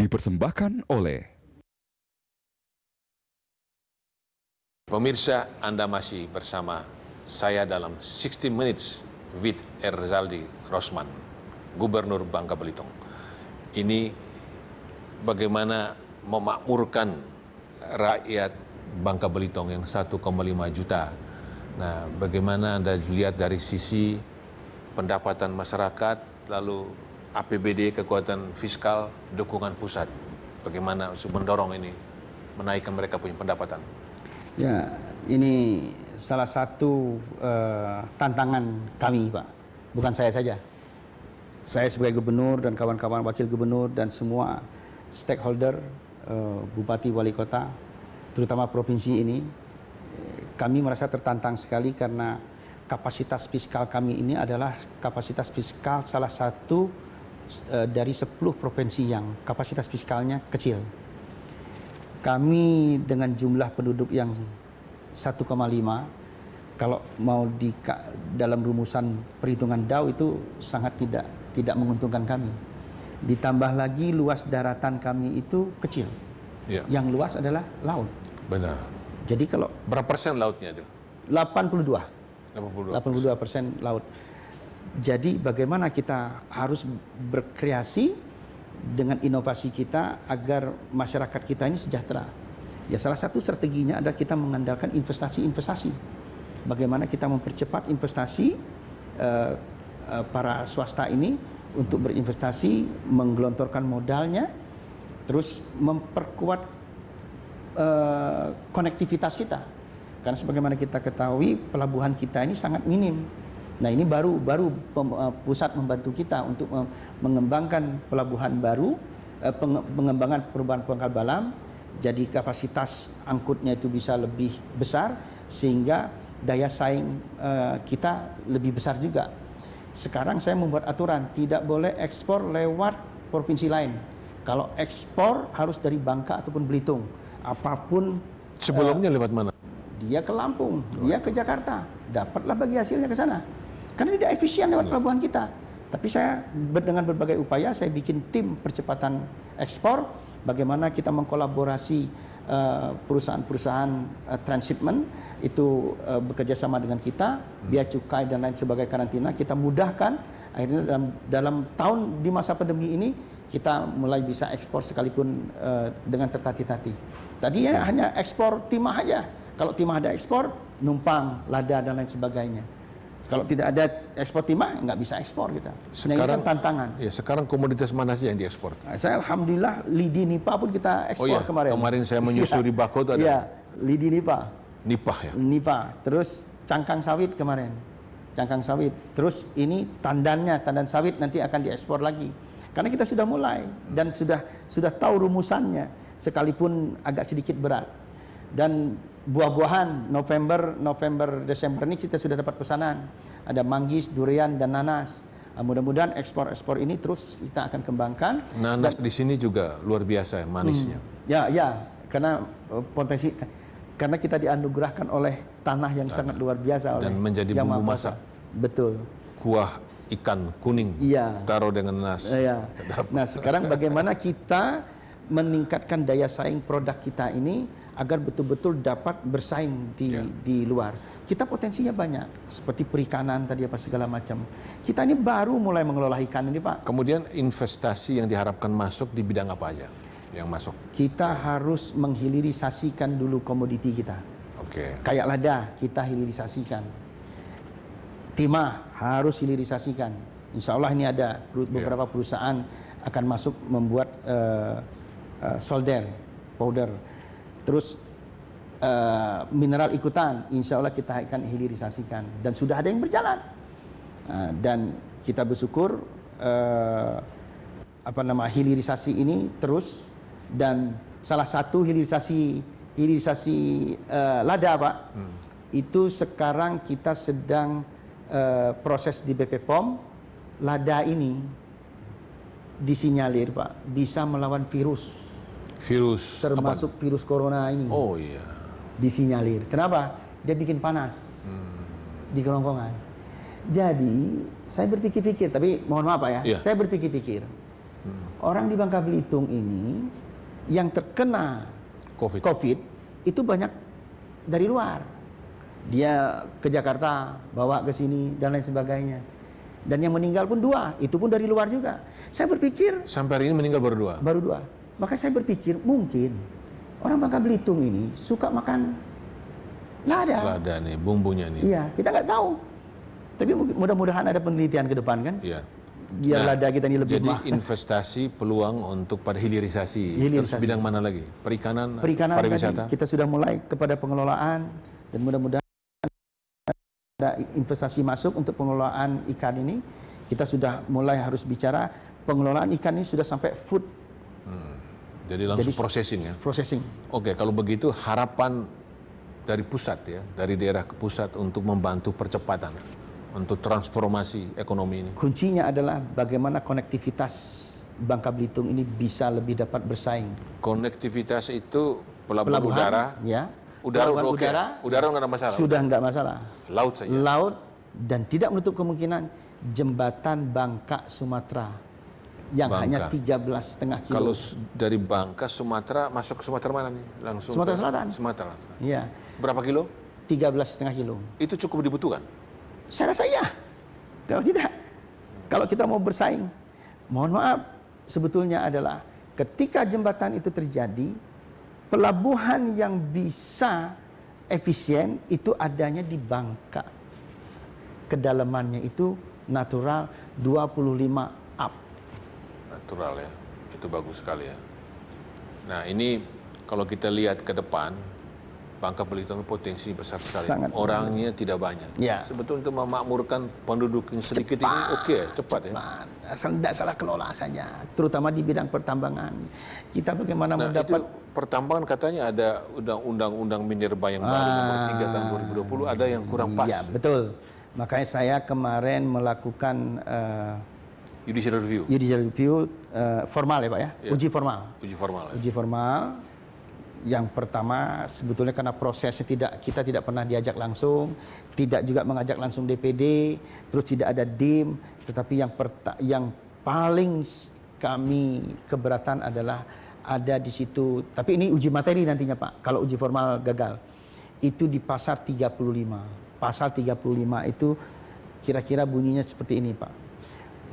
dipersembahkan oleh Pemirsa, Anda masih bersama saya dalam 60 Minutes with Erzaldi Rosman, Gubernur Bangka Belitung. Ini bagaimana memakmurkan rakyat Bangka Belitung yang 1,5 juta. Nah, bagaimana Anda lihat dari sisi pendapatan masyarakat, lalu APBD, kekuatan fiskal, dukungan pusat. Bagaimana untuk mendorong ini, menaikkan mereka punya pendapatan? Ya, ini salah satu tantangan kami, Pak. Bukan saya saja. Saya sebagai gubernur dan kawan-kawan wakil gubernur dan semua stakeholder, bupati, wali kota, terutama provinsi ini, kami merasa tertantang sekali karena kapasitas fiskal kami ini adalah kapasitas fiskal salah satu dari 10 provinsi yang kapasitas fiskalnya kecil. Kami dengan jumlah penduduk yang 1,5, kalau mau dalam rumusan perhitungan DAO itu sangat tidak menguntungkan kami. Ditambah lagi luas daratan kami itu kecil. Ya. Yang luas adalah laut. Benar. Jadi kalau berapa persen lautnya itu? 82% laut. Jadi bagaimana kita harus berkreasi dengan inovasi kita agar masyarakat kita ini sejahtera. Ya, salah satu strateginya adalah kita mengandalkan investasi. Bagaimana kita mempercepat investasi para swasta ini untuk berinvestasi, menggelontorkan modalnya, terus memperkuat konektivitas kita. Karena sebagaimana kita ketahui pelabuhan kita ini sangat minim. Nah, ini baru pusat membantu kita untuk mengembangkan pelabuhan baru, pengembangan perubahan pangkal balam, jadi kapasitas angkutnya itu bisa lebih besar sehingga daya saing kita lebih besar juga. Sekarang saya membuat aturan tidak boleh ekspor lewat provinsi lain. Kalau ekspor harus dari Bangka ataupun Belitung. Apapun sebelumnya lewat mana? Dia ke Lampung, dia ke Jakarta, dapatlah bagi hasilnya ke sana. Karena tidak efisien lewat pelabuhan kita. Tapi saya dengan berbagai upaya, saya bikin tim percepatan ekspor, bagaimana kita mengkolaborasi perusahaan-perusahaan transshipment, itu bekerja sama dengan kita, bea cukai dan lain sebagai karantina, kita mudahkan, akhirnya dalam tahun di masa pandemi ini, kita mulai bisa ekspor sekalipun dengan tertati-tati. Tadi ya hanya ekspor timah aja. Kalau timah ada ekspor, numpang, lada dan lain sebagainya. Kalau tidak ada ekspor timah, nggak bisa ekspor kita. Sekarang kan tantangan. Ya, sekarang komoditas mana sih yang diekspor? Saya alhamdulillah lidi nipah pun kita ekspor kemarin. Kemarin saya menyusuri barcode ada. Iya, lidi nipah. Nipah ya. Nipah. Terus cangkang sawit kemarin. Cangkang sawit. Terus ini tandan sawit nanti akan diekspor lagi. Karena kita sudah mulai dan sudah tahu rumusannya, sekalipun agak sedikit berat. Dan buah-buahan November, Desember ini kita sudah dapat pesanan. Ada manggis, durian, dan nanas. Mudah-mudahan ekspor ini terus kita akan kembangkan. Nanas di sini juga luar biasa ya, manisnya. Ya, karena potensi, karena kita dianugerahkan oleh tanah yang sangat luar biasa. Dan menjadi bumbu masak. Betul. Kuah ikan kuning, taruh dengan nanas. Iya. Nah, sekarang bagaimana kita meningkatkan daya saing produk kita ini agar betul-betul dapat bersaing di luar. Kita potensinya banyak, seperti perikanan tadi apa segala macam. Kita ini baru mulai mengelola ikan ini, Pak. Kemudian investasi yang diharapkan masuk di bidang apa aja yang masuk? Kita harus menghilirisasikan dulu komoditi kita. Oke. Kayak lada kita hilirisasikan. Timah harus hilirisasikan. Insya Allah ini ada beberapa perusahaan akan masuk membuat solder, powder. Terus mineral ikutan, insya Allah kita akan hilirisasikan dan sudah ada yang berjalan. Dan kita bersyukur hilirisasi ini terus, dan salah satu hilirisasi lada, Pak, itu sekarang kita sedang proses di BP POM. Lada ini disinyalir, Pak, bisa melawan virus termasuk virus corona ini. Oh iya. Disinyalir. Kenapa? Dia bikin panas di kerongkongan. Jadi saya berpikir-pikir, tapi mohon maaf Pak ya, saya berpikir-pikir Orang di Bangka Belitung ini yang terkena COVID itu banyak dari luar. Dia ke Jakarta, bawa ke sini dan lain sebagainya. Dan yang meninggal pun 2, itu pun dari luar juga. Saya berpikir Sampai hari ini meninggal baru 2. baru 2. Maka saya berpikir mungkin orang Bangka Belitung ini suka makan lada. Lada nih, bumbunya nih. Iya, kita nggak tahu. Tapi mudah-mudahan ada penelitian ke depan kan. Iya. Biar lada kita ini lebih Jadi investasi peluang untuk pada hilirisasi. Terus bidang mana lagi? Perikanan pariwisata. tadi kita sudah mulai kepada pengelolaan dan mudah-mudahan ada investasi masuk untuk pengelolaan ikan ini. Kita sudah mulai harus bicara pengelolaan ikan ini sudah sampai food Jadi langsung processing ya. processing. Oke, kalau begitu harapan dari pusat ya, dari daerah ke pusat untuk membantu percepatan untuk transformasi ekonomi ini. Kuncinya adalah bagaimana konektivitas Bangka Belitung ini bisa lebih dapat bersaing. Konektivitas itu pelabuhan udara, ya. udara Pelabuhan oke. Udara nggak ada masalah. Sudah nggak masalah. Laut saja. Laut dan tidak menutup kemungkinan jembatan Bangka Sumatera yang hanya 13,5 kilo. Kalau dari Bangka Sumatera masuk ke Sumatera mana nih? Langsung Sumatera ke Selatan. Sumatera. Iya, Berapa kilo? 13,5 kilo. Itu cukup dibutuhkan. Saya rasa iya. Kalau tidak, kalau kita mau bersaing, mohon maaf, sebetulnya adalah ketika jembatan itu terjadi, pelabuhan yang bisa efisien itu adanya di Bangka. Kedalamannya itu natural 25 up. Natural ya, itu bagus sekali ya. Nah ini kalau kita lihat ke depan, Bangka Belitung potensi besar sekali. Sangat Orangnya tidak banyak. Ya. Sebetulnya untuk memakmurkan penduduk yang sedikit ini oke, cepat ya. Asal tidak salah kelola saja, terutama di bidang pertambangan. Kita bagaimana Nah mendapat itu pertambangan katanya ada undang-undang Minerba yang baru nomor 3 tahun 2020 ada yang kurang pas. Iya, betul. Makanya saya kemarin melakukan Judicial review formal ya Pak ya, Ya. uji formal. Uji formal. Ya. Uji formal yang pertama sebetulnya karena prosesnya kita tidak pernah diajak langsung, tidak juga mengajak langsung DPD, terus tidak ada DIM, tetapi yang paling kami keberatan adalah ada di situ. Tapi ini uji materi nantinya Pak. Kalau uji formal gagal, itu di pasal 35. Pasal 35 itu kira-kira bunyinya seperti ini Pak.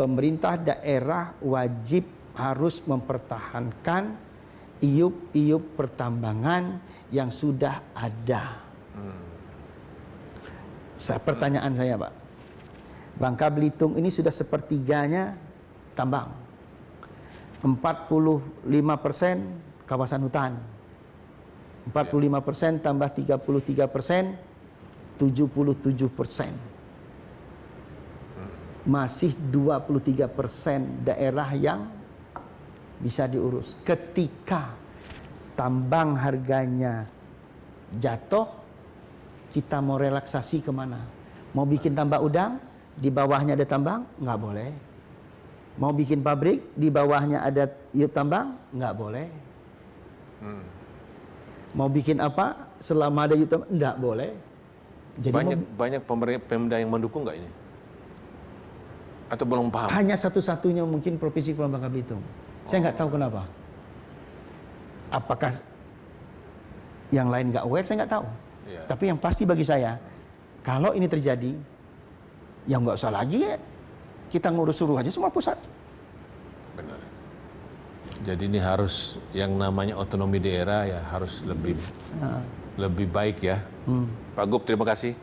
Pemerintah daerah wajib harus mempertahankan iup pertambangan yang sudah ada. Pertanyaan saya Pak, Bangka Belitung ini sudah sepertiganya tambang, 45% kawasan hutan, 45% tambah 33%, 77%. Masih 23% daerah yang bisa diurus. Ketika tambang harganya jatuh, kita mau relaksasi kemana? Mau bikin tambak udang, di bawahnya ada tambang? Nggak boleh. Mau bikin pabrik, di bawahnya ada iup tambang? Nggak boleh. Mau bikin apa, selama ada iup tambang? Nggak boleh. Jadi banyak Pemda yang mendukung nggak ini? Atau belum paham? hanya satu-satunya mungkin Provinsi Kepulauan Bangka Belitung. Saya nggak tahu kenapa. Apakah yang lain nggak aware, saya nggak tahu. Ya. Tapi yang pasti bagi saya, kalau ini terjadi, ya nggak usah lagi ya. Kita ngurus suruh aja semua pusat. Benar. Jadi ini harus yang namanya otonomi daerah ya harus lebih baik ya. Pak Gub, terima kasih.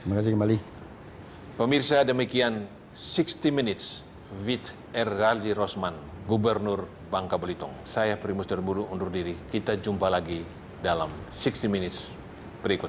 Terima kasih kembali. Pemirsa, demikian 60 Minutes with Erzaldi Rosman, Gubernur Bangka Belitung. Saya Primus Terburu undur diri. Kita jumpa lagi dalam 60 Minutes berikut.